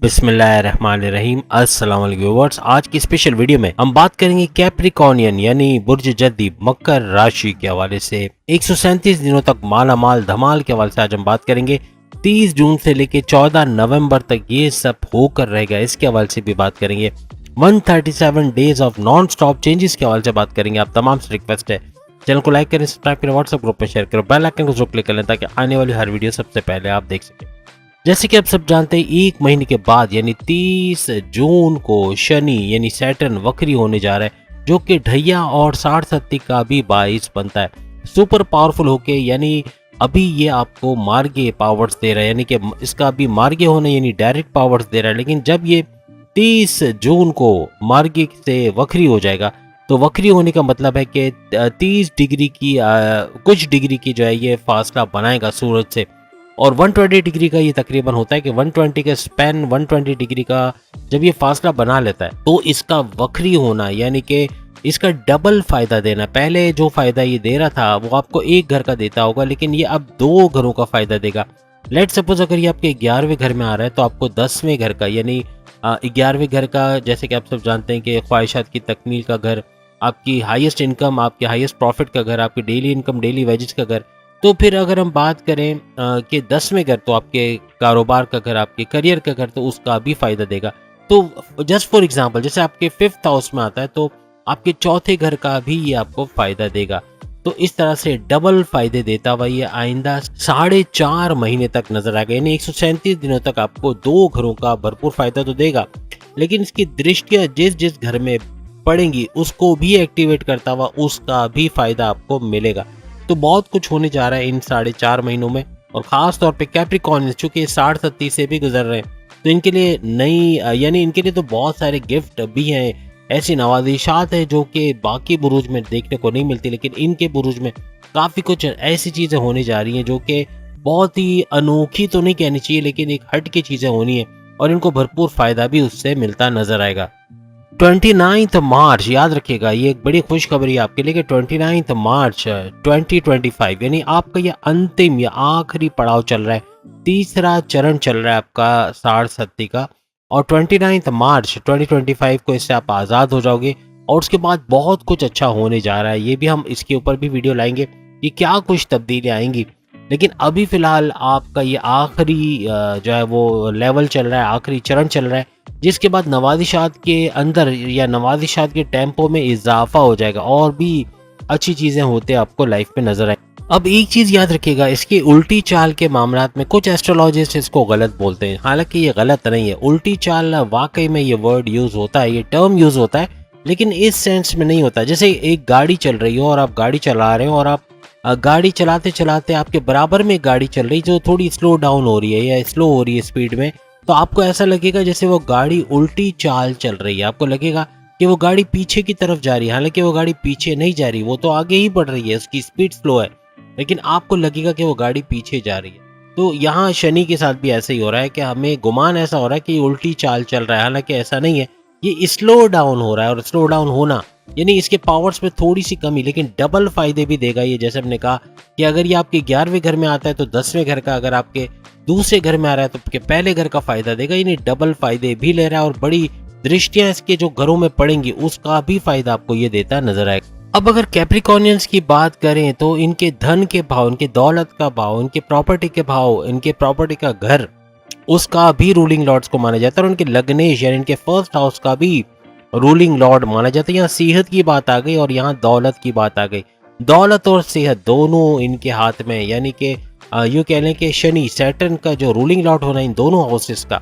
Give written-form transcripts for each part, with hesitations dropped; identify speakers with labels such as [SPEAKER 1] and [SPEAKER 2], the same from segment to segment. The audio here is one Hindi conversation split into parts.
[SPEAKER 1] बिस्मिल्लाहिर्रहमानिर्रहीम। अस्सलाम वालेकुम व्यूअर्स। आज की स्पेशल वीडियो में हम बात करेंगे कैप्रिकॉर्नियन यानी बुर्ज जद्दी मकर राशि के हवाले से 137 दिनों तक माला माल धमाल के हवाले से आज हम बात करेंगे। 30 जून से लेके 14 नवंबर तक ये सब होकर रहेगा, इसके हवाले से भी बात करेंगे। 137 days of non stop changes के हवाले से बात करेंगे। आप तमाम से रिक्वेस्ट है चैनल को लाइक करें, सब्सक्राइब करें, व्हाट्सएप ग्रुप में शेयर करें, बेल आइकन को जरूर क्लिक कर लें ताकि आने वाली हर वीडियो सबसे पहले आप देख सकें। जैसे कि आप सब जानते हैं, एक महीने के बाद यानी 30 जून को शनि यानी सैटर्न वक्री होने जा रहा है, जो कि ढैया और 60 का भी बाइस बनता है। सुपर पावरफुल होके यानी अभी ये आपको मार्गीय पावर्स दे रहा है, यानी कि इसका अभी मार्गीय होना यानी डायरेक्ट पावर्स दे रहा है। लेकिन जब ये 30 जून को मार्गीय से वक्री हो जाएगा, तो वक्री होने का मतलब है कि 30 डिग्री की कुछ डिग्री की जो है ये फासला बनाएगा सूरज से। और 120 डिग्री का ये तकरीबन होता है कि 120 का स्पैन 120 डिग्री का जब ये फासला बना लेता है, तो इसका वक्री होना यानी कि इसका डबल फायदा देना। पहले जो फायदा ये दे रहा था वो आपको एक घर का देता होगा, लेकिन ये अब 2 घरों का फायदा देगा। लेट सपोज अगर ये आपके 11वें घर में आ रहा है, तो आपको 10वें घर का यानी 11वें घर का, जैसे कि आप सब जानते हैं कि ख्वाहिशात की तकमील का घर, आपकी हाईएस्ट इनकम, आपके हाईएस्ट प्रॉफिट का घर, आपकी डेली इनकम डेली वेजेस का घर। तो फिर अगर हम बात करें कि 10वें घर, तो आपके कारोबार का घर, आपके करियर का घर, तो उसका भी फायदा देगा। तो जस्ट फॉर एग्जांपल, जैसे आपके 5th हाउस में आता है, तो आपके चौथे घर का भी ये आपको फायदा देगा। तो इस तरह से डबल फायदे देता हुआ ये आइंदा 4.5 महीने तक नजर आएगा, यानी 137 दिनों तक आपको 2 घरों का भरपूर फायदा तो देगा। लेकिन इसकी दृष्टियां जिस जिस घर में पड़ेंगी उसको भी एक्टिवेट करता हुआ उसका भी फायदा आपको मिलेगा। तो बहुत कुछ होने जा रहा है इन 4.5 महीनों में। और खास तौर पे कैप्रिकॉर्न चूंकि 60-30 से भी गुजर रहे हैं, तो इनके लिए नई यानी इनके लिए तो बहुत सारे गिफ्ट भी हैं, ऐसी नवाजिशात है जो कि बाकी बुरूज में देखने को नहीं मिलती, लेकिन इनके बुरूज में काफ़ी कुछ ऐसी चीज़ें होने जा रही हैं जो कि बहुत ही अनोखी तो नहीं कहनी चाहिए, लेकिन एक हट की चीज़ें होनी है और इनको भरपूर फ़ायदा भी उससे मिलता नजर आएगा। 29 मार्च, याद रखिएगा, ये एक बड़ी खुशखबरी है आपके लिए कि 29 मार्च 2025 यानी आपका ये अंतिम या आखिरी पड़ाव चल रहा है, तीसरा चरण चल रहा है आपका 60-30 का। और 29 मार्च 2025 को इससे आप आज़ाद हो जाओगे और उसके बाद बहुत कुछ अच्छा होने जा रहा है। ये भी हम इसके ऊपर भी वीडियो लाएंगे कि क्या कुछ तब्दीलियाँ आएंगी। लेकिन अभी फ़िलहाल आपका ये आखिरी जो है वो लेवल चल रहा है, आखिरी चरण चल रहा है, जिसके बाद नवाजिशात के अंदर या नवाजिशात के टेम्पो में इजाफा हो जाएगा और भी अच्छी चीज़ें होते आपको लाइफ में नजर आए। अब एक चीज़ याद रखिएगा, इसकी उल्टी चाल के मामलात में कुछ एस्ट्रोलॉजिस्ट इसको गलत बोलते हैं, हालांकि ये गलत नहीं है। उल्टी चाल वाकई में ये वर्ड यूज़ होता है, ये टर्म यूज़ होता है, लेकिन इस सेंस में नहीं होता। जैसे एक गाड़ी चल रही हो और आप गाड़ी चला रहे हो और आप गाड़ी चलाते चलाते आपके बराबर में गाड़ी चल रही जो थोड़ी स्लो डाउन हो रही है या स्लो हो रही है स्पीड में, तो आपको ऐसा लगेगा जैसे वो गाड़ी उल्टी चाल चल रही है। आपको लगेगा कि वो गाड़ी पीछे की तरफ जा रही है, हालांकि वो गाड़ी पीछे नहीं जा रही, वो तो आगे ही बढ़ रही है, उसकी स्पीड स्लो है, लेकिन आपको लगेगा कि वो गाड़ी पीछे जा रही है। तो यहाँ शनि के साथ भी ऐसा ही हो रहा है कि हमें गुमान ऐसा हो रहा है कि उल्टी चाल चल रहा है, हालांकि ऐसा नहीं है, ये स्लो डाउन हो रहा है। और स्लो डाउन होना यानी इसके पावर्स में थोड़ी सी कमी, लेकिन डबल फायदे भी देगा ये। जैसे हमने कहा कि अगर ये आपके 11वें घर में आता है तो 10वें घर का, अगर आपके दूसरे घर में आ रहा है तो आपके पहले घर का फायदा देगा, यानी डबल फायदे भी ले रहा है और बड़ी दृष्टियां इसके जो घरों में पड़ेंगी उसका भी फायदा आपको ये देता नजर आएगा। अब अगर कैप्रिकॉर्नियंस की बात करें तो इनके धन के भाव, इनके दौलत का भाव, इनके प्रॉपर्टी के भाव, इनके प्रॉपर्टी का घर, उसका भी रूलिंग लॉर्ड्स को माना जाता है और उनके लग्नेश यानी इनके फर्स्ट हाउस का भी रूलिंग लॉर्ड माना जाता है। यहाँ सेहत की बात आ गई और यहाँ दौलत की बात आ गई। दौलत और सेहत दोनों इनके हाथ में, यानी कि यूँ कह लें कि शनि सैटर्न का जो रूलिंग लॉर्ड होना इन दोनों हाउसेस का,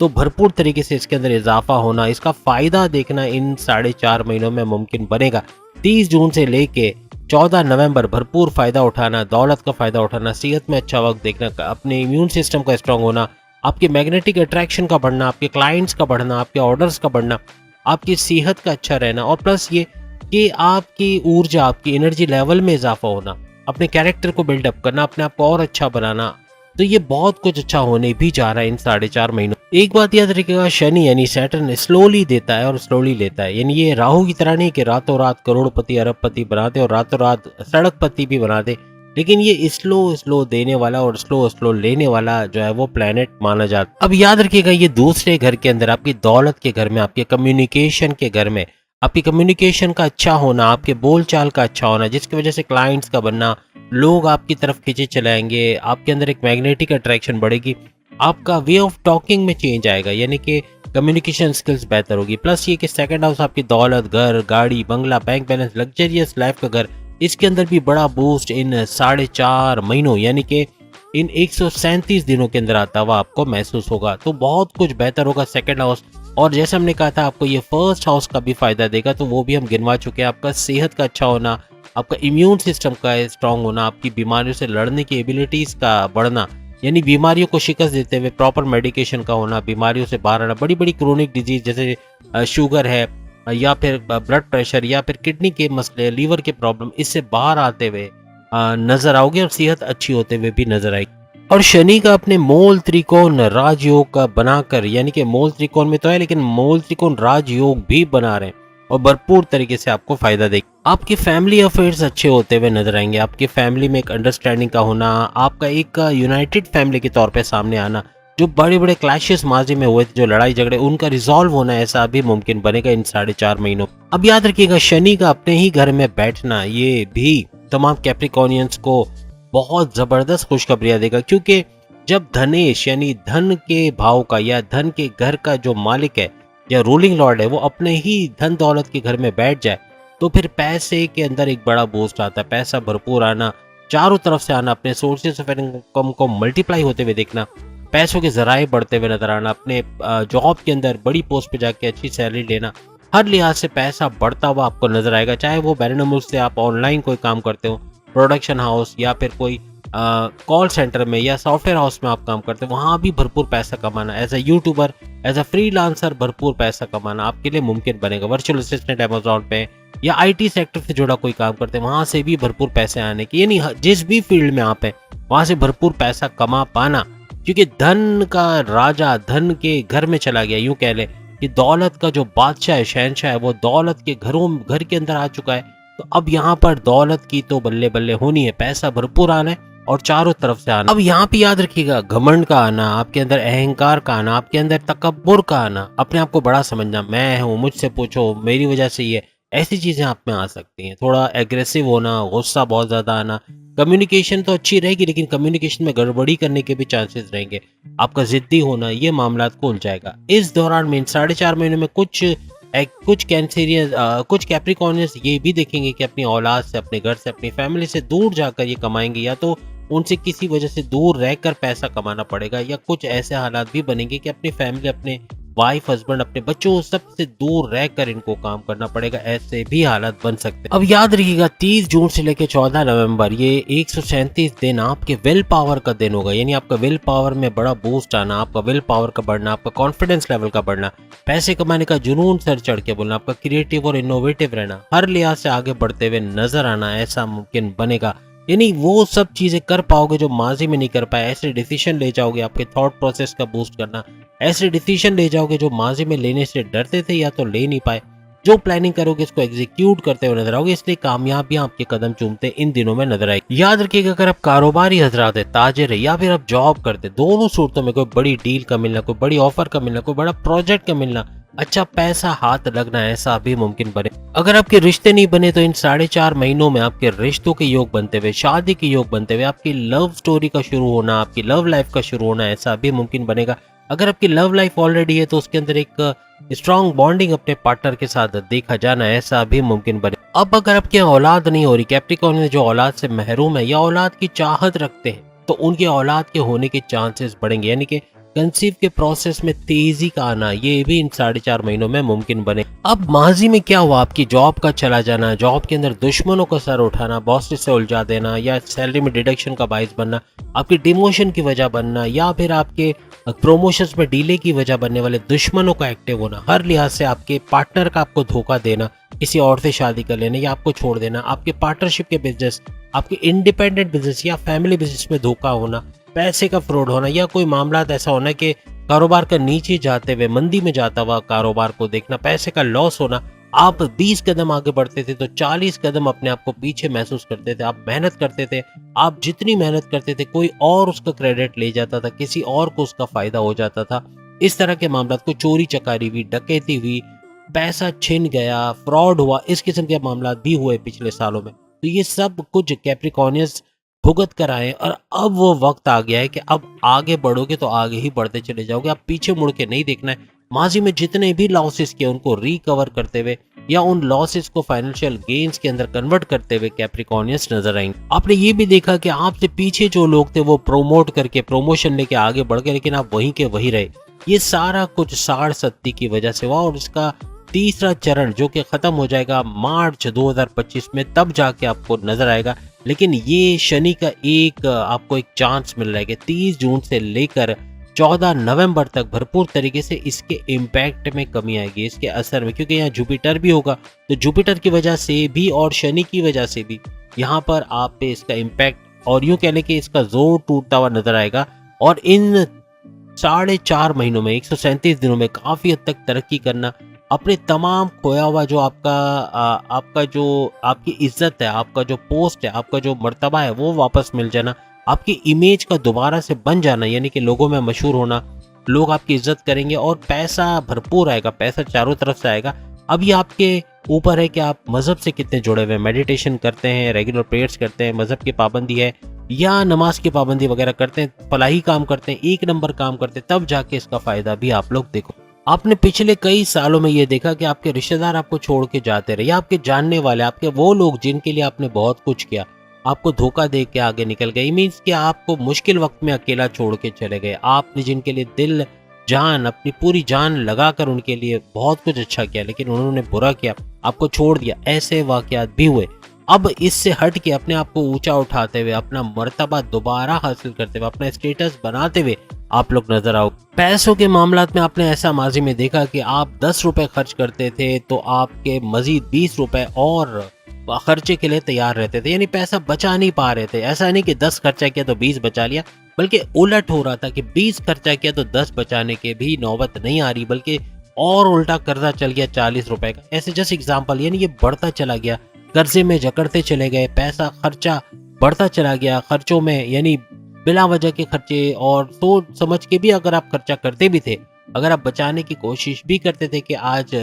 [SPEAKER 1] तो भरपूर तरीके से इसके अंदर इजाफा होना, इसका फायदा देखना इन 4.5 महीनों में मुमकिन बनेगा। 30 जून से लेके 14 नवंबर भरपूर फायदा उठाना, दौलत का फायदा उठाना, सेहत में अच्छा वक्त देखना, अपने इम्यून सिस्टम का स्ट्रांग होना, आपके मैग्नेटिक अट्रैक्शन का बढ़ना, आपके क्लाइंट्स का बढ़ना, आपके ऑर्डर्स का बढ़ना, आपकी सेहत का अच्छा रहना, और प्लस ये कि आपकी ऊर्जा, आपकी एनर्जी लेवल में इजाफा होना, अपने कैरेक्टर को बिल्डअप करना, अपने आप को और अच्छा बनाना। तो ये बहुत कुछ अच्छा होने भी जा रहा है इन 4.5 महीनों। एक बात याद रखिएगा, शनि यानी सैटर्न स्लोली देता है और स्लोली लेता है, यानी ये राहु की तरह नहीं कि रातों रात करोड़पति अरबपति बना दे और रातों रात सड़कपति भी बना दे। लेकिन ये स्लो स्लो देने वाला और स्लो स्लो लेने वाला जो है वो प्लेनेट माना जाता। अब याद रखिएगा, ये दूसरे घर के अंदर, आपकी दौलत के घर में, आपके कम्युनिकेशन के घर में, आपकी कम्युनिकेशन का अच्छा होना, आपके बोलचाल का अच्छा होना, जिसकी वजह से क्लाइंट्स का बनना, लोग आपकी तरफ खींचे चलाएंगे, आपके अंदर एक मैग्नेटिक अट्रैक्शन बढ़ेगी, आपका वे ऑफ टॉकिंग में चेंज आएगा, यानी कि कम्युनिकेशन स्किल्स बेहतर होगी। प्लस ये कि सेकंड हाउस आपकी दौलत, घर, गाड़ी, बंगला, बैंक बैलेंस, लग्जरियस लाइफ का घर, इसके अंदर भी बड़ा बूस्ट इन 4.5 महीनों यानी कि इन 137 दिनों के अंदर आता हुआ आपको महसूस होगा। तो बहुत कुछ बेहतर होगा सेकंड हाउस। और जैसे हमने कहा था आपको ये फर्स्ट हाउस का भी फायदा देगा, तो वो भी हम गिनवा चुके हैं। आपका सेहत का अच्छा होना, आपका इम्यून सिस्टम का स्ट्रांग होना, आपकी बीमारियों से लड़ने की एबिलिटीज का बढ़ना, यानी बीमारियों को शिकस्त देते हुए प्रॉपर मेडिकेशन का होना, बीमारियों से बाहर आना, बड़ी बड़ी क्रोनिक डिजीज जैसे शुगर है या फिर ब्लड प्रेशर या फिर किडनी के मसले, लीवर के प्रॉब्लम, इससे बाहर आते हुए नजर आओगे और सेहत अच्छी होते हुए भी नजर आएगी। और शनि का अपने मूल त्रिकोण राजयोग का बनाकर, यानी कि मूल त्रिकोण में तो है लेकिन मूल त्रिकोण राजयोग भी बना रहे हैं और भरपूर तरीके से आपको फायदा देगी। आपकी फैमिली अफेयर्स अच्छे होते हुए नजर आएंगे, आपकी फैमिली में एक अंडरस्टैंडिंग का होना, आपका एक यूनाइटेड फैमिली के तौर पे सामने आना, जो बड़े बड़े क्लैशेस माजी में हुए थे, जो लड़ाई झगड़े, उनका रिजॉल्व होना, ऐसा भी मुमकिन बनेगा इन 4.5 महीनों। अब याद रखिएगा, शनि का अपने ही घर में बैठना ये भी तमाम कैप्रिकॉर्नियंस को बहुत जबरदस्त खुशखबरियां देगा, क्योंकि जब धनेश यानी धन के भाव का या धन के घर का जो मालिक है या रूलिंग लॉर्ड है वो अपने ही धन दौलत के घर में बैठ जाए, तो फिर पैसे के अंदर एक बड़ा बूस्ट आता है, पैसा भरपूर आना, चारों तरफ से आना, अपने सोर्सेस ऑफ इनकम को मल्टीप्लाई होते हुए देखना, पैसों के जराए बढ़ते हुए नजर आना, अपने जॉब के अंदर बड़ी पोस्ट पे जाके अच्छी सैलरी लेना, हर लिहाज से पैसा बढ़ता हुआ आपको नजर आएगा। चाहे वो बैरनमुल से आप ऑनलाइन कोई काम करते हो, प्रोडक्शन हाउस या फिर कोई कॉल सेंटर में या सॉफ्टवेयर हाउस में आप काम करते हो, वहाँ भी भरपूर पैसा कमाना, as a youtuber, as a freelancer भरपूर पैसा कमाना आपके लिए मुमकिन बनेगा। वर्चुअल असिस्टेंट अमेजॉन पे या आईटी सेक्टर से जुड़ा कोई काम करते हैं, वहाँ से भी भरपूर पैसे आने की, यानी जिस भी फील्ड में आप हैं वहाँ से भरपूर पैसा कमा पाना, क्योंकि धन का राजा धन के घर में चला गया। यूं कह ले कि दौलत का जो बादशाह है, शहंशाह है, वो दौलत के घर के अंदर आ चुका है। तो अब यहाँ पर दौलत की तो बल्ले बल्ले होनी है, पैसा भरपूर आना है और चारों तरफ से आना। अब यहाँ पे याद रखिएगा, घमंड का आना, आपके अंदर अहंकार का आना, आपके अंदर तकब्बुर का आना, अपने आप को बड़ा समझना, मैं हूँ, मुझसे पूछो, मेरी वजह से ये, ऐसी चीजें आप में आ सकती हैं। थोड़ा एग्रेसिव होना, गुस्सा बहुत ज्यादा आना, कम्युनिकेशन तो अच्छी रहेगी लेकिन कम्युनिकेशन में गड़बड़ी करने के भी चांसेस रहेंगे, आपका जिद्दी होना, ये मामला को उलझाएगा। इस दौरान में 4.5 महीनों में कुछ कैंसेरियंस, कुछ कैप्रिकॉर्नियंस ये भी देखेंगे कि अपनी औलाद से, अपने घर से, अपनी फैमिली से दूर जाकर ये कमाएंगे, या तो उनसे किसी वजह से दूर रहकर पैसा कमाना पड़ेगा, या कुछ ऐसे हालात भी बनेंगे कि अपनी फैमिली, अपने वाइफ, हस्बैंड, अपने बच्चों सबसे दूर रहकर इनको काम करना पड़ेगा, ऐसे भी हालात बन सकते हैं। अब याद रखिएगा, 30 जून से लेकर 14 नवंबर ये 137 दिन आपके विल पावर का दिन होगा, यानी आपका विल पावर में बड़ा बूस्ट आना, आपका विल पावर का बढ़ना, आपका कॉन्फिडेंस लेवल का बढ़ना, पैसे कमाने का जुनून सर चढ़ के बोलना, आपका क्रिएटिव और इनोवेटिव रहना, हर लिहाज से आगे बढ़ते हुए नजर आना, ऐसा मुमकिन बनेगा। यानी वो सब चीजें कर पाओगे जो माजी में नहीं कर पाए, ऐसे डिसीजन ले जाओगे, आपके थॉट प्रोसेस का बूस्ट करना, ऐसे डिसीजन ले जाओगे जो माजी में लेने से डरते थे या तो ले नहीं पाए, जो प्लानिंग करोगे इसको एग्जीक्यूट करते हुए नजर आओगे, इसलिए कामयाबियां आपके कदम चूमते इन दिनों में नजर आएगी। याद रखिएगा, अगर आप कारोबारी हजरात है, ताजिर है या फिर आप जॉब करते, दोनों सूरतों में कोई बड़ी डील का मिलना, कोई बड़ी ऑफर का मिलना, कोई बड़ा प्रोजेक्ट का मिलना, अच्छा पैसा हाथ लगना, ऐसा भी मुमकिन बने। अगर आपके रिश्ते नहीं बने तो इन 4.5 महीनों में आपके रिश्तों के योग बनते हुए, शादी के योग बनते हुए, आपकी लव स्टोरी का शुरू होना, आपकी लव लाइफ का शुरू होना, ऐसा भी मुमकिन बनेगा। अगर आपकी लव लाइफ ऑलरेडी है तो उसके अंदर एक स्ट्रॉन्ग बॉन्डिंग अपने पार्टनर के साथ देखा जाना, ऐसा भी मुमकिन बने। अब अगर आपकी औलाद नहीं हो रही, कैप्रिकॉर्न जो औलाद से महरूम है या औलाद की चाहत रखते हैं, तो उनके औलाद के होने के चांसेस बढ़ेंगे, यानी कि कंसीव के प्रोसेस में तेजी का आना, ये भी इन 4.5 महीनों में मुमकिन बने। अब माजी में क्या हुआ, आपकी जॉब का चला जाना, जॉब के अंदर दुश्मनों का सर उठाना, बॉस से उलझा देना या सैलरी में डिडक्शन का बाइस बनना, आपकी डिमोशन की वजह बनना या फिर आपके प्रमोशंस में डिले की वजह बनने वाले दुश्मनों का एक्टिव होना, हर लिहाज से आपके पार्टनर का आपको धोखा देना, किसी और से शादी कर लेना या आपको छोड़ देना, आपके पार्टनरशिप के बिजनेस, आपके इंडिपेंडेंट बिजनेस या फैमिली बिजनेस में धोखा होना, पैसे का फ्रॉड होना, या कोई मामला ऐसा होना कि कारोबार का नीचे जाते हुए, मंदी में जाता हुआ कारोबार को देखना, पैसे का लॉस होना, आप 20 कदम आगे बढ़ते थे तो 40 कदम अपने आप को पीछे महसूस करते थे। आप मेहनत करते थे, आप जितनी मेहनत करते थे कोई और उसका क्रेडिट ले जाता था, किसी और को उसका फ़ायदा हो जाता था। इस तरह के मामलात, कोई चोरी-चकारी हुई, डकैती हुई, पैसा छिन गया, फ्रॉड हुआ, इस किस्म के मामलात भी हुए पिछले सालों में। तो ये सब कुछ कैप्रिकॉर्नियंस भुगत कर आए हैं और अब वो वक़्त आ गया है कि अब आगे बढ़ोगे तो आगे ही बढ़ते चले जाओगे, अब पीछे मुड़ के नहीं देखना है। माज़ी में जितने भी लॉसेस किए उनको रिकवर करते हुए या उन लॉसेस को फाइनेंशियल गेन्स के अंदर कन्वर्ट करते हुए कैप्रिकॉर्नियंस नजर आएंगे। आपने ये भी देखा कि आपसे पीछे जो लोग थे वो प्रमोट करके, प्रमोशन लेके आगे बढ़ गए, लेकिन आप वहीं के वहीं रहे। ये सारा कुछ साढ़ सत्ती की वजह से हुआ और इसका तीसरा चरण जो कि खत्म हो जाएगा मार्च 2025 में, तब जाके आपको नजर आएगा। लेकिन ये शनि का एक आपको एक चांस मिल रहा है कि 30 जून से लेकर 14 नवंबर तक भरपूर तरीके से इसके इम्पैक्ट में कमी आएगी, इसके असर में, क्योंकि यहाँ जुपिटर भी होगा। तो जुपिटर की वजह से भी और शनि की वजह से भी यहाँ पर आप पे इसका इम्पैक्ट और यूं कहने कि इसका जोर टूटता हुआ नजर आएगा। और इन 4.5 महीनों में, 137 दिनों में काफी हद तक तरक्की करना, अपने तमाम खोया हुआ जो आपका जो आपकी इज्जत है, आपका जो पोस्ट है, आपका जो मर्तबा है वो वापस मिल जाना, आपकी इमेज का दोबारा से बन जाना, यानी कि लोगों में मशहूर होना, लोग आपकी इज्जत करेंगे और पैसा भरपूर आएगा, पैसा चारों तरफ से आएगा। अब ये आपके ऊपर है कि आप मजहब से कितने जुड़े हुए हैं, मेडिटेशन करते हैं, रेगुलर प्रेयर्स करते हैं, मजहब की पाबंदी है या नमाज की पाबंदी वगैरह करते हैं, फलाही काम करते हैं, एक नंबर काम करते हैं, तब जाके इसका फायदा भी आप लोग देखो। आपने पिछले कई सालों में ये देखा कि आपके रिश्तेदार आपको छोड़ के जाते रहे या आपके जानने वाले, आपके वो लोग जिनके लिए आपने बहुत कुछ किया, आपको धोखा दे के आगे निकल गए। मीन्स कि आपको मुश्किल वक्त में अकेला छोड़ के चले गए। आपने जिनके लिए दिल जान, अपनी पूरी जान लगाकर उनके लिए बहुत कुछ अच्छा किया, लेकिन उन्होंने बुरा किया, आपको छोड़ दिया, ऐसे वाकयात भी हुए। अब इससे हट के अपने आप को ऊंचा उठाते हुए, अपना मर्तबा दोबारा हासिल करते हुए, अपना स्टेटस बनाते हुए आप लोग नजर आओ। पैसों के मामलात में आपने ऐसा माजी में देखा कि आप 10 रुपए खर्च करते थे तो आपके मजीद 20 रुपए और खर्चे के लिए तैयार रहते थे, यानी पैसा बचा नहीं पा रहे थे। ऐसा नहीं कि 10 खर्चा किया तो 20 बचा लिया, बल्कि उलट हो रहा था कि 20 खर्चा किया तो 10 बचाने के भी नौबत नहीं आ रही, बल्कि और उल्टा कर्जा चल गया 40 रुपए का। ऐसे जस्ट एग्जाम्पल, यानी ये बढ़ता चला गया, कर्जे में जकड़ते चले गए, पैसा खर्चा बढ़ता चला गया खर्चों में, यानी बिला वजह के खर्चे। और सोच समझ के भी अगर आप खर्चा करते भी थे, अगर आप बचाने की कोशिश भी करते थे कि आज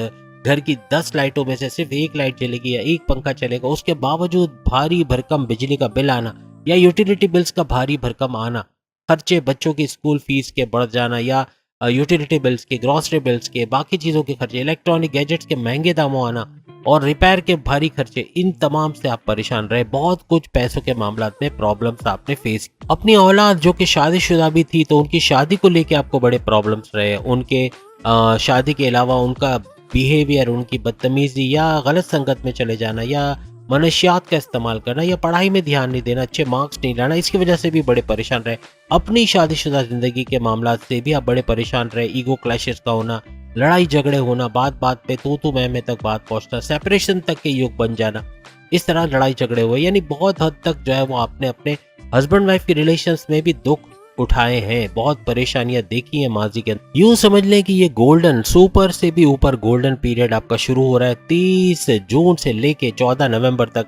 [SPEAKER 1] घर की 10 लाइटों में से सिर्फ 1 लाइट चलेगी या 1 पंखा चलेगा, उसके बावजूद भारी भरकम बिजली का बिल आना या यूटिलिटी बिल्स का भारी भरकम आना, खर्चे बच्चों की स्कूल फीस के बढ़ जाना या यूटिलिटी बिल्स के, ग्रॉसरी बिल्स के, बाकी चीज़ों के खर्चे, इलेक्ट्रॉनिक गैजेट्स के महंगे दामों आना और रिपेयर के भारी खर्चे, इन तमाम से आप परेशान रहे। बहुत कुछ पैसों के मामलात में प्रॉब्लम्स आपने फेस की। अपनी औलाद जो कि शादीशुदा भी थी तो उनकी शादी को लेके आपको बड़े प्रॉब्लम्स रहे। उनके शादी के अलावा उनका बिहेवियर, उनकी बदतमीजी या गलत संगत में चले जाना या मनशियात का इस्तेमाल करना या पढ़ाई में ध्यान नहीं देना, अच्छे मार्क्स नहीं लाना, इसकी वजह से भी बड़े परेशान रहे। अपनी शादीशुदा जिंदगी के मामला से भी आप बड़े परेशान रहे। ईगो क्लैशेस का होना, लड़ाई झगड़े होना, बात बात पे तू मैं तक बात पहुंचना, सेपरेशन तक के युग बन जाना, इस तरह लड़ाई झगड़े हुए। यानी बहुत हद तक जो है वो आपने अपने हस्बैंड वाइफ के रिलेशंस में भी दुख उठाए हैं, बहुत परेशानियां देखी हैं माजी के अंदर। यूं समझ लें कि ये गोल्डन, सुपर से भी ऊपर गोल्डन पीरियड आपका शुरू हो रहा है 30 जून से लेके 14 नवंबर तक,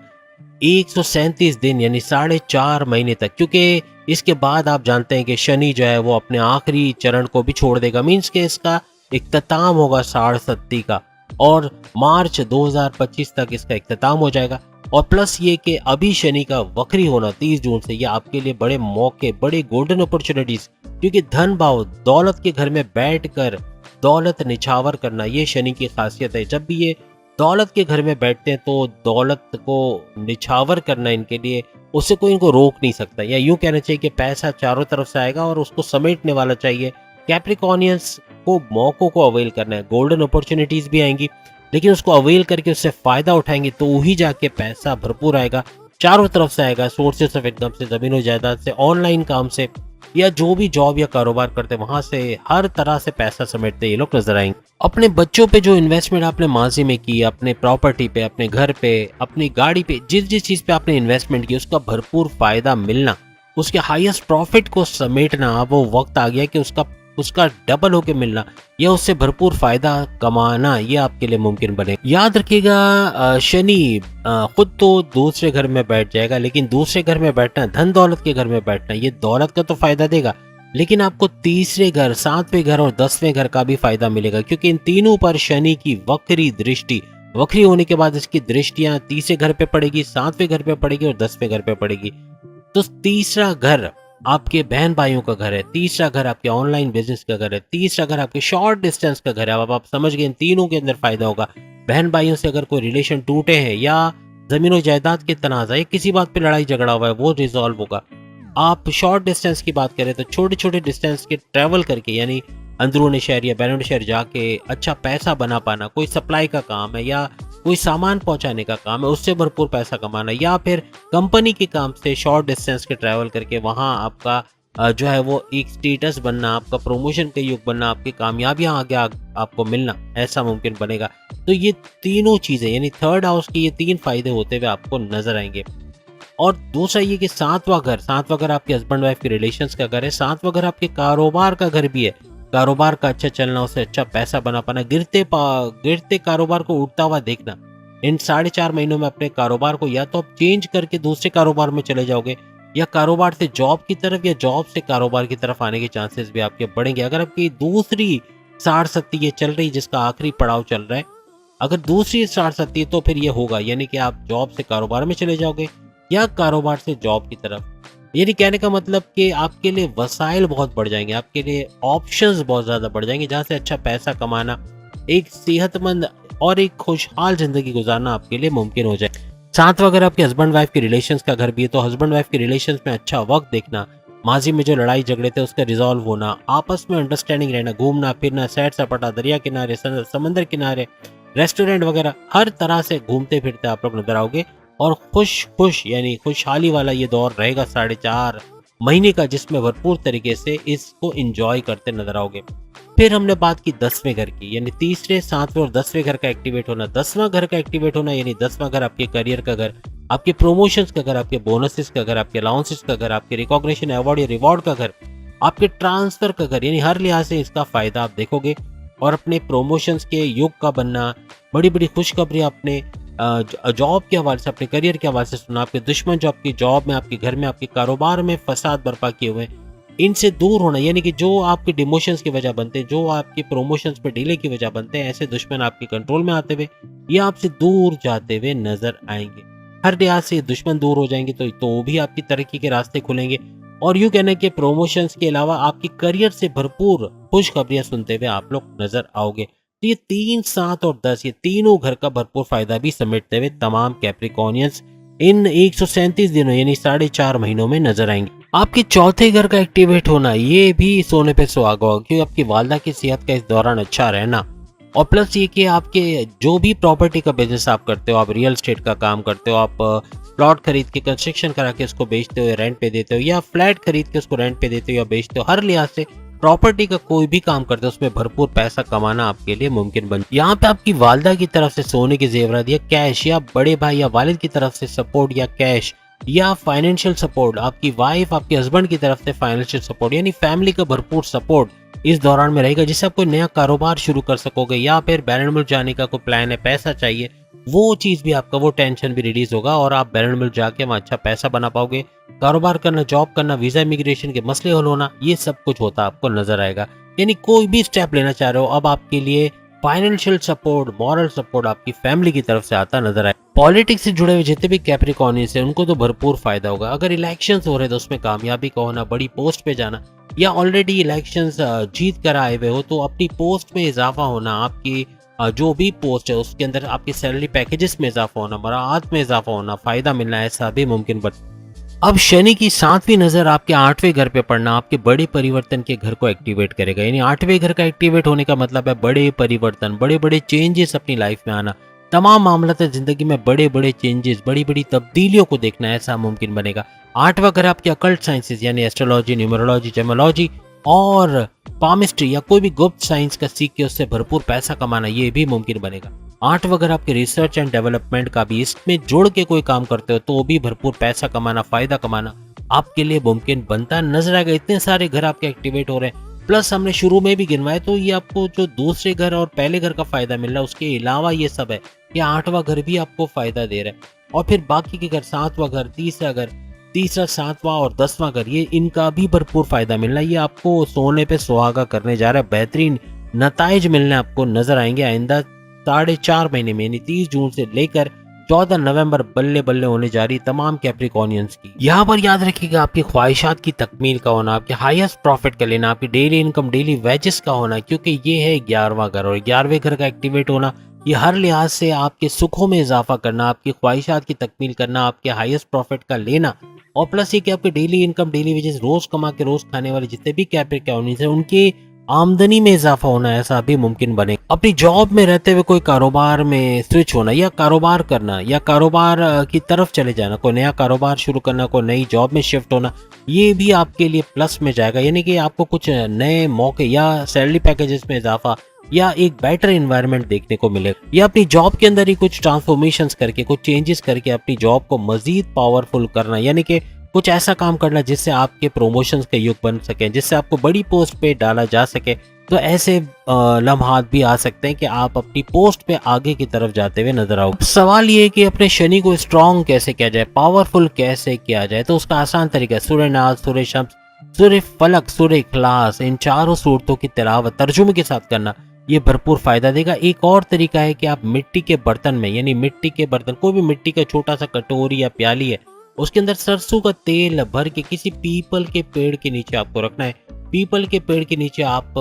[SPEAKER 1] 137 दिन यानी 4.5 महीने तक। क्योंकि इसके बाद आप जानते हैं कि शनि जो है वो अपने आखिरी चरण को भी छोड़ देगा, मीन्स के इसका इख्तिताम होगा साढ़ सत्ती का और मार्च 2025 तक इसका इख्तिताम हो जाएगा। और प्लस ये कि अभी शनि का वक्री होना 30 जून से, ये आपके लिए बड़े मौके, बड़े गोल्डन अपॉर्चुनिटीज, क्योंकि धन भाव, दौलत के घर में बैठकर दौलत निछावर करना, ये शनि की खासियत है। जब भी ये दौलत के घर में बैठते हैं तो दौलत को निछावर करना इनके लिए, उससे कोई इनको रोक नहीं सकता। या यूं कहना चाहिए कि पैसा चारों तरफ से आएगा और उसको समेटने वाला चाहिए। कैप्रिकॉर्नियंस को मौकों को अवेल करना है, गोल्डन अपॉर्चुनिटीज भी आएंगी, लेकिन उसको अवेल करके उससे फायदा उठाएंगे तो वही जाके पैसा भरपूर आएगा, चारों तरफ से आएगा, सोर्सेस ऑफ इनकम से, जमीन और जायदाद से, ऑनलाइन काम से, या जो भी जॉब या कारोबार करते हैं वहां से, हर तरह से पैसा समेटते ये लोग नजर आएंगे। अपने बच्चों पे जो इन्वेस्टमेंट आपने माजी में की, अपने प्रॉपर्टी पे, अपने घर पे, अपनी गाड़ी पे, जिस जिस चीज पे आपने इन्वेस्टमेंट की उसका भरपूर फायदा मिलना, उसके हाईएस्ट प्रॉफिट को समेटना, अब वो वक्त आ गया कि उसका डबल होके मिलना या उससे भरपूर फायदा कमाना, ये आपके लिए मुमकिन बने। याद रखिएगा शनि खुद तो दूसरे घर में बैठ जाएगा, लेकिन दूसरे घर में बैठना, धन दौलत के घर में बैठना, ये दौलत का तो फायदा देगा, लेकिन आपको तीसरे घर, सातवें घर और 10वें घर का भी फायदा मिलेगा, क्योंकि इन तीनों पर शनि की वक्री दृष्टि, वक्री होने के बाद इसकी दृष्टियां तीसरे घर पे पड़ेगी, सातवें घर पे पड़ेगी और 10वें घर पे पड़ेगी। तो तीसरा घर आपके बहन भाइयों का घर है, तीसरा घर आपके ऑनलाइन बिजनेस का घर है, तीसरा घर आपके शॉर्ट डिस्टेंस का घर है। अब आप समझ गए इन तीनों के अंदर फायदा होगा। बहन भाइयों से अगर कोई रिलेशन टूटे हैं या जमीन और जायदाद के तनाजा या किसी बात पे लड़ाई झगड़ा हुआ है, वो रिजॉल्व होगा। आप शॉर्ट डिस्टेंस की बात करें तो छोटे छोटे डिस्टेंस के ट्रेवल करके, यानी अंदरूनी शहर या बैरून शहर जाके अच्छा पैसा बना पाना, कोई सप्लाई का काम है या कोई सामान पहुंचाने का काम है, उससे भरपूर पैसा कमाना, या फिर कंपनी के काम से शॉर्ट डिस्टेंस के ट्रैवल करके वहां आपका जो है वो एक स्टेटस बनना, आपका प्रमोशन का युग बनना, आपकी कामयाबियां आगे आपको मिलना, ऐसा मुमकिन बनेगा। तो ये तीनों चीजें यानी थर्ड हाउस के ये तीन फायदे होते हुए आपको नजर आएंगे। और दूसरा ये कि सातवां घर आपके हस्बैंड वाइफ के रिलेशंस का घर है, सातवां घर आपके कारोबार का घर भी है। कारोबार का अच्छा चलना, उससे अच्छा पैसा बना पाना, गिरते कारोबार को उठता हुआ देखना। इन 4.5 महीनों में अपने कारोबार को या तो आप चेंज करके दूसरे कारोबार में चले जाओगे, या कारोबार से जॉब की तरफ या जॉब से कारोबार की तरफ आने के चांसेस भी आपके बढ़ेंगे। अगर आपकी दूसरी साढ़ सत्ती ये चल रही, जिसका आखिरी पड़ाव चल रहा है, अगर दूसरी साढ़ सत्ती है तो फिर ये होगा, यानी कि आप जॉब से कारोबार में चले जाओगे या कारोबार से जॉब की तरफ। यानी कहने का मतलब कि आपके लिए वसाइल बहुत बढ़ जाएंगे, आपके लिए ऑप्शंस बहुत ज्यादा बढ़ जाएंगे, जहां से अच्छा पैसा कमाना, एक सेहतमंद और एक खुशहाल जिंदगी गुजारना आपके लिए मुमकिन हो जाए। साथ अगर आपके हस्बैंड वाइफ के रिलेशंस का घर भी है, तो हस्बैंड वाइफ के रिलेशंस में अच्छा वक्त देखना, माजी में जो लड़ाई झगड़े थे उसका रिजॉल्व होना, आपस में अंडरस्टैंडिंग रहना, घूमना फिरना, सैर सपाटा, दरिया किनारे, समंदर किनारे, रेस्टोरेंट वगैरह, हर तरह से घूमते फिरते आप लोग नजर आओगे। और खुश यानी खुशहाली वाला ये दौर रहेगा 4.5 महीने का, जिसमें भरपूर तरीके से इसको एंजॉय करते नजर आओगे। फिर हमने बात की 10वें घर की, यानी तीसरे, 7वें और 10वें घर का एक्टिवेट होना। 10वां घर का एक्टिवेट होना यानी 10वां घर आपके करियर का घर, आपके प्रमोशंस का घर, आपके बोनसेस का घर, आपके अलाउंसेस का घर, आपके रिकॉग्निशन, अवार्ड या रिवॉर्ड का घर, आपके ट्रांसफर का घर, यानी हर लिहाज से इसका फायदा आप देखोगे। और अपने प्रमोशंस के युग का बनना, बड़ी बड़ी खुशखबरी अपने जॉब के हवाले से, अपने करियर के हवाले से सुना। आपके दुश्मन जो आपकी जॉब में, आपके घर में, आपके कारोबार में फसाद बर्पा किए हुए, इनसे दूर होना, यानी कि जो आपके डिमोशंस की वजह बनते हैं, जो आपकी प्रमोशंस पे डिले की वजह बनते हैं, ऐसे दुश्मन आपके कंट्रोल में आते हुए या आपसे दूर जाते हुए नजर आएंगे। हर लिहाज से दुश्मन दूर हो जाएंगे तो भी आपकी तरक्की के रास्ते खुलेंगे। और यूं कहने के प्रमोशंस के अलावा आपकी करियर से भरपूर खुशखबरियां सुनते हुए आप लोग नजर आओगे। तो ये 3, 7 और 10 ये तीनों घर का भरपूर फायदा भी समेटते हुए तमाम कैप्रिकॉर्नियंस इन 137 दिनों यानी 4.5 महीनों में नजर आएंगे। आपके चौथे घर का एक्टिवेट होना ये भी सोने पे सुहागा होगा, क्योंकि आपकी वालदा की सेहत का इस दौरान अच्छा रहना, और प्लस ये कि आपके जो भी प्रॉपर्टी का बिजनेस आप करते हो, आप रियल एस्टेट का काम करते हो, आप प्लॉट खरीद के कंस्ट्रक्शन करा के उसको बेचते हो, रेंट पे देते हो, या फ्लैट खरीद के उसको रेंट पे देते हो या बेचते हो, हर लिहाज से प्रॉपर्टी का कोई भी काम करते हो उसमें भरपूर पैसा कमाना आपके लिए मुमकिन बन। यहाँ पे आपकी वालदा की तरफ से सोने के जेवरात या कैश, या बड़े भाई या वालिद की तरफ से सपोर्ट या कैश या फाइनेंशियल सपोर्ट, आपकी वाइफ आपके हस्बैंड की तरफ से फाइनेंशियल सपोर्ट, यानी फैमिली का भरपूर सपोर्ट इस दौरान में रहेगा, जिससे आप कोई नया कारोबार शुरू कर सकोगे, या फिर बैरन मुल्क जाने का कोई प्लान है, पैसा चाहिए, वो चीज भी आपका, वो टेंशन भी रिलीज होगा और आप बैरन मुल्क जाके वहाँ अच्छा पैसा बना पाओगे। कारोबार करना, जॉब करना, वीजा इमिग्रेशन के मसले हल होना, ये सब कुछ होता आपको नजर आएगा। यानी कोई भी स्टेप लेना चाह रहे हो, अब आपके लिए फाइनेंशियल सपोर्ट, मॉरल सपोर्ट आपकी फैमिली की तरफ से आता नजर आए। पॉलिटिक्स से जुड़े हुए जितने भी कैप्रिकॉर्नियंस हैं उनको तो भरपूर फायदा होगा। अगर इलेक्शंस हो रहे तो उसमें कामयाबी का होना, बड़ी पोस्ट पे जाना, या ऑलरेडी इलेक्शंस जीत कर आए हुए हो तो अपनी पोस्ट में इजाफा होना, आपकी जो भी पोस्ट है उसके अंदर आपकी सैलरी पैकेजेस में इजाफा होना, मराहत में इजाफा होना, फायदा मिलना, ऐसा भी मुमकिन बन। अब शनि की 7वीं नजर आपके 8वें घर पे पड़ना आपके बड़े परिवर्तन के घर को एक्टिवेट करेगा। यानी 8वें घर का एक्टिवेट होने का मतलब है बड़े परिवर्तन, बड़े बड़े चेंजेस अपनी लाइफ में आना, तमाम मामलात जिंदगी में बड़े बड़े चेंजेस, बड़ी बड़ी तब्दीलियों को देखना, ऐसा मुमकिन बनेगा। 8वां घर आपके अकल्ट साइंसेस यानी एस्ट्रोलॉजी, न्यूमरोलॉजी, जेमोलॉजी और पामिस्ट्री या कोई भी गुप्त साइंस का सीख के उससे भरपूर पैसा कमाना, ये भी मुमकिन बनेगा। 8वां घर आपके रिसर्च एंड डेवलपमेंट का भी, इसमें जोड़ के कोई काम करते हो तो भी भरपूर पैसा कमाना, फायदा कमाना आपके लिए मुमकिन बनता नजर आएगा। इतने सारे घर आपके एक्टिवेट हो रहे हैं, प्लस हमने शुरू में भी गिनवाया, तो ये आपको जो दूसरे घर और पहले घर का फायदा मिल रहा है, उसके अलावा ये सब है, ये 8वां घर भी आपको फायदा दे रहा है। और फिर बाकी के घर, 7वां घर, तीसरा घर, तीसरा, 7वां और 10वां घर, ये इनका भी भरपूर फायदा मिल रहा है। ये आपको सोने पे सुहागा करने जा रहा है। बेहतरीन नताइज मिलने आपको नजर आएंगे आइंदा 4.5 महीने में, यानी 30 जून से लेकर 14 नवंबर बल्ले बल्ले होने जा रही तमाम कैप्रिकॉर्नियंस की। यहाँ पर याद रखिएगा, आपकी ख्वाहिशात की तकमील का होना, आपके हाईएस्ट प्रॉफिट का लेना, आपकी डेली इनकम, डेली वेजेस का होना, क्योंकि ये है 11वां घर, और 11वें घर का एक्टिवेट होना, ये हर लिहाज से आपके सुखों में इजाफा करना, आपकी ख्वाहिशात की तकमील करना, आपके हाईएस्ट प्रॉफिट का लेना, और प्लस ये कि आपके डेली इनकम, डेली वेजेस, रोज कमा के रोज खाने वाले जितने भी कैप्रिकॉर्नियंस हैं, उनके आमदनी में इजाफा होना, ऐसा भी मुमकिन बने। अपनी जॉब में रहते हुए कोई कारोबार में स्विच होना, या कारोबार करना, या कारोबार की तरफ चले जाना, कोई नया कारोबार शुरू करना, कोई नई जॉब में शिफ्ट होना, ये भी आपके लिए प्लस में जाएगा। यानी कि आपको कुछ नए मौके या सैलरी पैकेजेस में इजाफा या एक बेटर एनवायरनमेंट देखने को मिलेगा, या अपनी जॉब के अंदर ही कुछ ट्रांसफॉर्मेशंस करके, कुछ चेंजेस करके अपनी जॉब को मजीद पावरफुल करना, यानी कि कुछ ऐसा काम करना जिससे आपके प्रमोशंस के युग बन सके, जिससे आपको बड़ी पोस्ट पे डाला जा सके। तो ऐसे लम्हात भी आ सकते हैं कि आप अपनी पोस्ट पे आगे की तरफ जाते हुए नजर आओ। सवाल ये है कि अपने शनि को स्ट्रॉन्ग कैसे किया जाए, पावरफुल कैसे किया जाए। तो उसका आसान तरीका है सूर्य नाज, सूर्य शम्स, सूर्य फलक, सूर्य इखलास, इन चारों सूरतों की तिलावत तर्जुमे के साथ करना, ये भरपूर फायदा देगा। एक और तरीका है कि आप मिट्टी के बर्तन में, यानी मिट्टी के बर्तन, कोई भी मिट्टी का छोटा सा कटोरी या प्याली है, उसके अंदर सरसों का तेल भर के किसी पीपल के पेड़ के नीचे आपको रखना है। पीपल के पेड़ के नीचे आप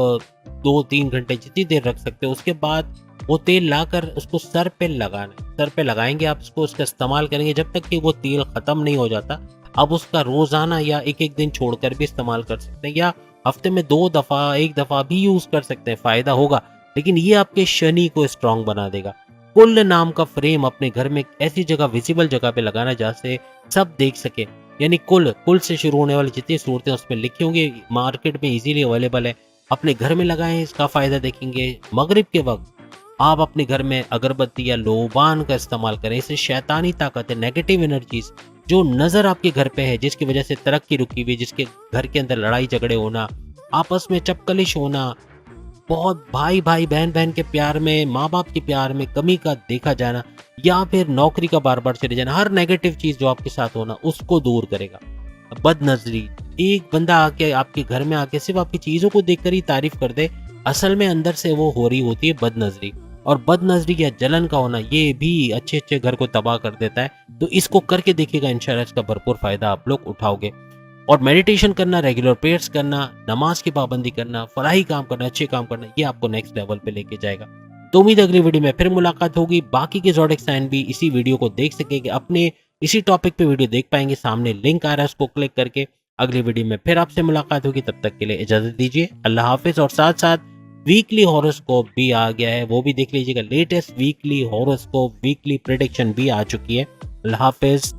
[SPEAKER 1] 2-3 घंटे जितनी देर रख सकते हो। उसके बाद वो तेल लाकर उसको सर पे लगाना है। सर पे लगाएंगे आप उसको, उसका इस्तेमाल करेंगे जब तक कि वो तेल खत्म नहीं हो जाता। अब उसका रोजाना या एक एक दिन छोड़कर भी इस्तेमाल कर सकते हैं, या हफ्ते में 2 दफा, 1 दफा भी यूज कर सकते हैं, फायदा होगा। लेकिन ये आपके शनि को स्ट्रांग बना देगा। कुल नाम का फ्रेम अपने घर में ऐसी जगह, विजिबल जगह पे लगाना जहाँ से सब देख सके, यानी कुल कुल से शुरू होने वाली जितनी सूरतें उसमें लिखी होंगी, मार्केट में इजीली अवेलेबल है, अपने घर में लगाएं, इसका फायदा देखेंगे। मगरिब के वक्त आप अपने घर में अगरबत्ती या लोबान का इस्तेमाल करें। इससे शैतानी ताकतें, नेगेटिव एनर्जीज जो नजर आपके घर पे है, जिसकी वजह से तरक्की रुकी हुई, जिसके घर के अंदर लड़ाई झगड़े होना, आपस में चपकलिश होना, बहुत भाई भाई बहन बहन के प्यार में, माँ बाप के प्यार में कमी का देखा जाना, या फिर नौकरी का बार बार चले जाना, हर नेगेटिव चीज जो आपके साथ होना उसको दूर करेगा। बदनजरी, एक बंदा आके आपके घर में आके सिर्फ आपकी चीजों को देखकर ही तारीफ कर दे, असल में अंदर से वो हो रही होती है बदनजरी। और बदनजरी या जलन का होना, ये भी अच्छे अच्छे घर को तबाह कर देता है। तो इसको करके देखिएगा, इंशाल्लाह इसका भरपूर फायदा आप लोग उठाओगे। और मेडिटेशन करना, रेगुलर प्रेयर्स करना, नमाज की पाबंदी करना, फलाही काम करना, अच्छे काम करना, ये आपको नेक्स्ट लेवल पे लेके जाएगा। तो उम्मीद है अगली वीडियो में फिर मुलाकात होगी। बाकी के ज़ोडिएक साइन भी इसी वीडियो को देख सकेंगे, अपने इसी टॉपिक पे वीडियो देख पाएंगे। सामने लिंक आ रहा है, उसको क्लिक करके अगली वीडियो में फिर आपसे मुलाकात होगी। तब तक के लिए इजाजत दीजिए, अल्लाह हाफिज। और साथ साथ वीकली हॉरोस्कोप भी आ गया है, वो भी देख लीजिएगा। Latest weekly horoscope, weekly prediction भी आ चुकी है। अल्लाह हाफिज।